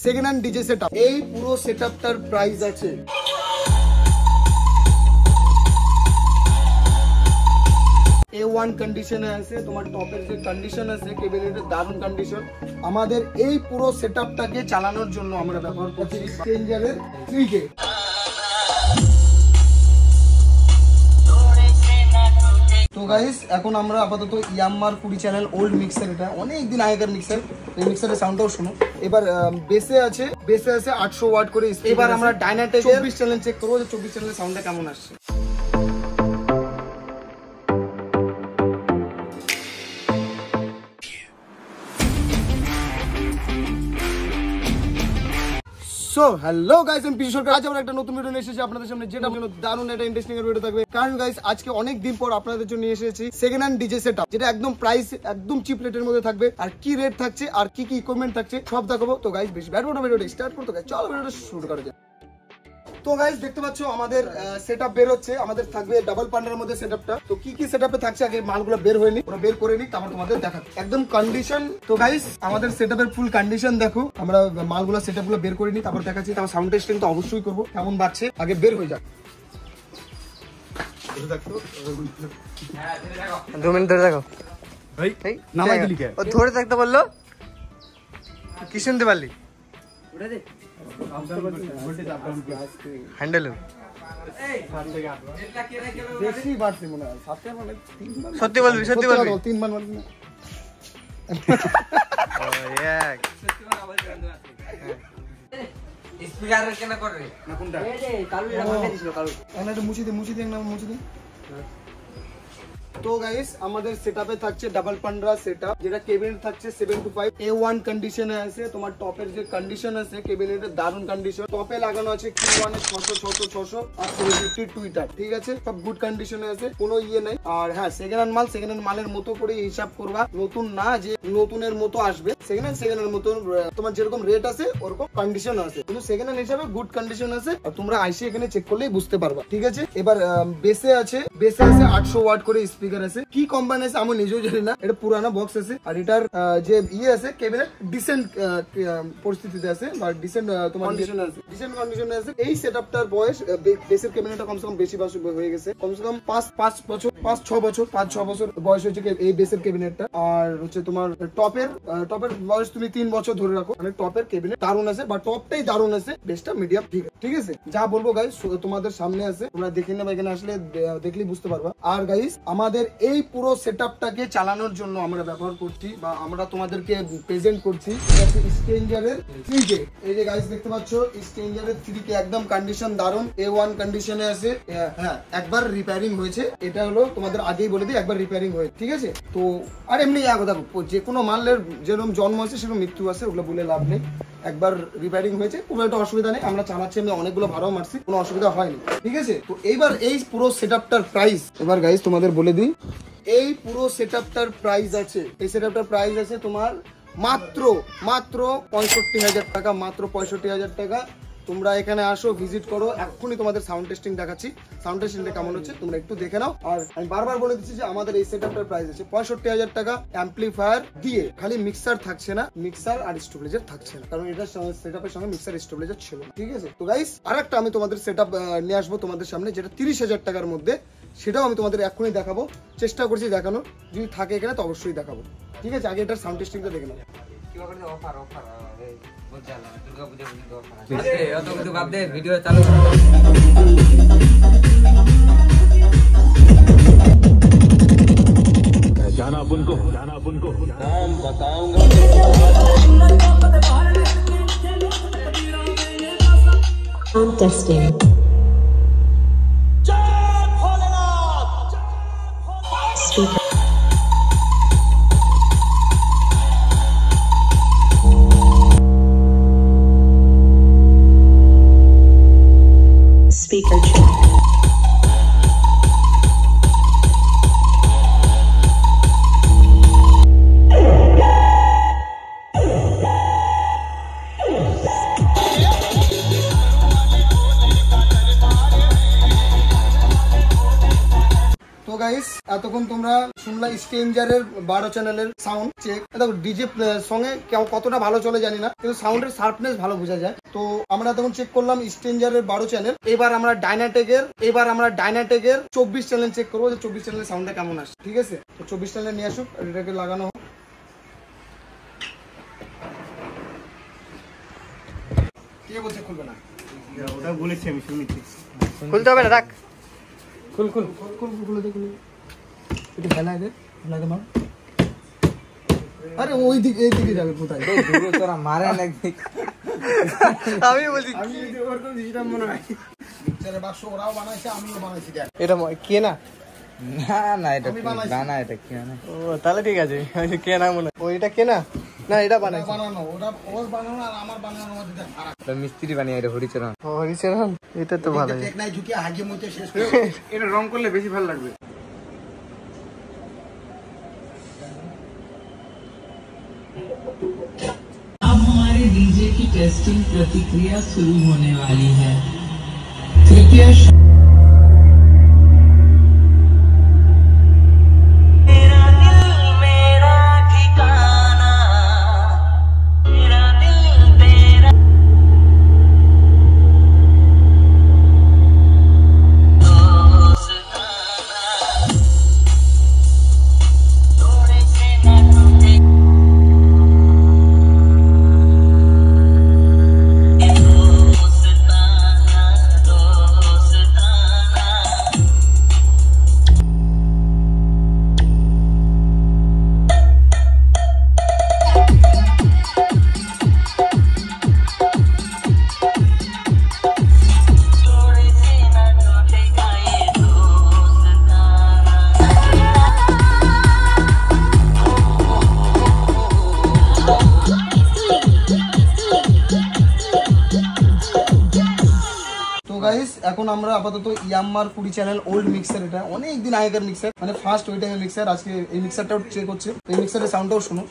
Second hand DJ setup. এই পুরো সেটআপটার price আছে A1 কন্ডিশনে আছে, তোমার টপের যে কন্ডিশন আছে কেবিনেটের দারুণ কন্ডিশন। আমাদের এই পুরো সেটআপটাকে চালানোর জন্য আমরা ব্যবহার করছি স্ট্রেঞ্জারের 3K। তো গাইস এখন আমরা আপাতত ইয়ামার 20 চ্যানেল ওল্ড মিক্সার, এটা অনেক দিন আগেকার মিক্সার, এই মিক্সারের সাউন্ডটাও শুনো। এবার বেসে আছে 800 ওয়াট করে। এবার আমরা ডাইনাটেক 24 চ্যানেল চেক করবো যে 24 চ্যানেলের সাউন্ডটা কেমন আসছে। সো হ্যালো গাইস, আমি পিছু সরকার। আজ আমরা একটা নতুন ভিডিও নিয়ে এসেছি আপনাদের সামনে, যেটা জন্য দারুণ একটা ইন্টারেস্টিং এর ভিডিও থাকবে। কারণ গাইস আজকে অনেক দিন পর আপনাদের জন্য নিয়ে এসেছি সেকেন্ড হ্যান্ড ডিজে সেটআপ, যেটা একদম প্রাইস একদম চিপ রেটের মধ্যে থাকবে। আর কি রেট থাকছে আর কি কি ইকুইপমেন্ট থাকছে সব দেখাবো। তো গাইস বেশি ব্যাড না, ভিডিওটা স্টার্ট করতে গাইস চলো ভিডিওটা শুরু করা যাক। তো গাইস দেখতে পাচ্ছ আমাদের সেটআপ বের হচ্ছে। আমাদের থাকবে ডাবল পান্ডার মধ্যে সেটআপটা। তো কি কি সেটআপে থাকছে আগে মালগুলো বের হয়নি, ওরা বের করে নি, তারপর তোমাদের দেখাবো একদম কন্ডিশন। তো গাইস আমাদের সেটআপের ফুল কন্ডিশন দেখো, আমরা মালগুলো সেটআপগুলো বের করে নি, তারপর দেখাচ্ছি। তারপর সাউন্ড টেস্টিং তো অবশ্যই করবো, কেমন বাজছে আগে বের হয়ে যাক। 2 মিনিট ধরে দেখো ভাই, নামাই দিলি কে? ও ধরে থাকতে বললো, কি শুনতে পারলি? ওটা দে হ্যান্ডেল বেশি বাড়ছে মনে হয়। সত্যি বলবি, সত্যি বলবি। 3 মান বলবি না? ও এক স্পিকার কেন করে না কোনটা? এই যে কালু এটা ভাঙে দিছিল, কালু এটা মুছি দে না, মুছি দে। তো গাইস আমাদের সেটআপে থাকছে ডাবল পান্ডা সেটআপ, যেটা কেবিনেট থাকছে 725 A1 কন্ডিশনে আছে। তোমার টপের যে কন্ডিশন আছে কেবিনেটের দারুণ কন্ডিশন। টপে লাগানো আছে Q1 এর 600 আর 750 টুইটার, ঠিক আছে, সব গুড কন্ডিশনে আছে, কোনো ইয়ে নাই। আর হ্যাঁ সেকেন্ড হ্যান্ড মাল সেকেন্ড হ্যান্ড মালের মতো করে হিসাব করবা, নতুন না যে নতুনের মতো আসবে। সেকেন্ড হ্যান্ড মতো তোমার যেরকম রেট আছে ওরকম কন্ডিশন আছে, কিন্তু সেকেন্ড হ্যান্ড হিসাবে গুড কন্ডিশন আছে। আর তোমরা আইসি এখানে চেক করলেই বুঝতে পারবা, ঠিক আছে। এবার বেসে আছে 800 ওয়াট করে স্পিকার আছে। কি কোম্পানি আছে আমি নিজেও জানি না, এটা পুরানা বক্স আছে। আর এটার যে ইয়ে আছে কেবিনেট ডিসেন্ট পরিস্থিতিতে আছে বা ডিসেন্ট তোমার ডিসেন্ট কন্ডিশনে আছে। এই সেটআপটার বয়স বেসের কেবিনেটটা কমসে কম বেশি বছর হয়ে গেছে, কমসে কম 5-6 বছর বয়স হয়েছে এই বেসের কেবিনেটটা। আর হচ্ছে তোমার টপের বয়স তুমি 3 বছর ধরে রাখো। মানে টপের কেবিনেট দারুণ আছে বা টপটাই দারুণ আছে, বেসটা মিডিয়াম ঠিক আছে। যা বলবো গাইস তোমাদের সামনে আছে, তোমরা দেখে নেবে, এখানে আসলে দেখলেই বুঝতে পারবা। আর গাইস আমাদের এই পুরো সেটআপটাকে চালানোর জন্য আমরা ব্যবহার করছি বা আমরা তোমাদেরকে প্রেজেন্ট করছি স্ট্রেঞ্জারের 3K। এই যে গাইস দেখতে পাচ্ছ স্ট্রেঞ্জারের 3K একদম কন্ডিশন দারুণ, A1 কন্ডিশনে আছে। হ্যাঁ একবার রিপেয়ারিং হয়েছে, এটা হলো তোমাদের আগেই বলে দিই, একবার রিপেয়ারিং হয়েছে, ঠিক আছে। তো আর এমনি কথা যে কোনো মালের যেরকম জন্ম আছে সেরকম মৃত্যু আছে, ওগুলো বলে লাভ নেই। একবার রিপেয়ারিং হয়েছে, কোনো একটা অসুবিধা নেই, আমরা চালাচ্ছি, আমি অনেকগুলো ভাড়াও মারছি, কোনো অসুবিধা হয়নি, ঠিক আছে। তো এইবার এই পুরো সেটআপটার প্রাইস এবার গাইস তোমাদের বলে দিই। এই পুরো সেটআপটার প্রাইস আছে, এই সেটআপটার প্রাইস আছে তোমার মাত্র 65,000 টাকা, মাত্র 65,000 টাকা। তোমরা এখানে আসো, ভিজিট করো, এক্ষুনি তোমাদের সাউন্ড টেস্টিং দেখাচ্ছি, সাউন্ড টেস্টিংটা কেমন হচ্ছে তোমরা একটু দেখে নাও। আর আমি বারবার বলে দিচ্ছি যে আমাদের এই সেটআপটার প্রাইস আছে 65,000 টাকা, অ্যাম্পলিফায়ার দিয়ে। খালি মিক্সার থাকছে না, মিক্সার আর স্টেবিলাইজার থাকছে না, কারণ এটা সেটআপের সঙ্গে মিক্সার স্টেবিলাইজার ছিল, ঠিক আছে। তো গাইস আরেকটা আমি তোমাদের সেটআপ নিয়ে আসবো তোমাদের সামনে, যেটা 30,000 টাকার মধ্যে, সেটাও আমি তোমাদের এক্ষুনি দেখাবো, চেষ্টা করছি দেখানো, যদি থাকে এখানে তো অবশ্যই দেখাবো, ঠিক আছে। আগে এটার সাউন্ড টেস্টিংটা দেখে নাও। অফার দুর্গা পূজা অত কিছু ভাব দে, ভিডিও চালু जाना अपन को नाम बताऊंगा। Sound testing. Speaker. Speaker check. Guys এতক্ষণ তোমরা শুনলা স্ট্রেঞ্জারের 12 চ্যানেলের সাউন্ড চেক। দেখো ডিজে সঙ্গে কতটা ভালো চলে জানি না, কিন্তু সাউন্ডের শার্পনেস ভালো বোঝা যায়। তো আমরা তখন চেক করলাম স্ট্রেঞ্জারের 12 চ্যানেল। এবার আমরা ডাইনাটেকের 24 চ্যানেল চেক করবো যে 24 চ্যানেলের সাউন্ডটা কেমন আসে। ঠিক আছে, তো 24 চ্যানেল নিয়ে আসুক, এটাকে লাগানো হোক। কে বলছে খুলবে না? ওটা বলেছি আমি, শুনেছি। খুলতে হবে না, রাখ। খুলে দে। এটা ফেলাই দে মার। আরে ওই দিকে এই দিকে যাবে কোথায়? তোরা মারে একদিক। আমি বলছি আমি ওরকম জিনিসটা মনে হয় মিক্সারে বাক্স ওরাও বানাইছে, আমিও বানাইছি। দেখ এটা কে না? না এটা আমি বানাইছি। না এটা কি মানে? ও তাহলে ঠিক আছে, কে না মনে হয়। ও এটা কে না? না এটা বানাইছে। বানানো ওরা ওর বানানো আর আমার বানানোর মধ্যে দেখ ফারাক। এটা মিস্ত্রি বানিয়ে এটা হরিচরণ। ও হরিচরণ, এটা তো ভালো। টেক নাই ঝুঁকে হাগিয়ে মুতে শেষ করে। এটা রং করলে বেশি ভালো লাগবে। अब हमारे डीजे की टेस्टिंग प्रतिक्रिया शुरू होने वाली है। कृपया এখন আমরা আপাতত ইয়াম্মার 20 চ্যানেল ওল্ড মিক্সার, এটা অনেক দিন আগেকার মিক্সার, মানে ফার্স্ট ওই টাইমের মিক্সার। আজকে এই মিক্সারটাও চেক হচ্ছে, এই মিক্সারের সাউন্ডটাও শুনো।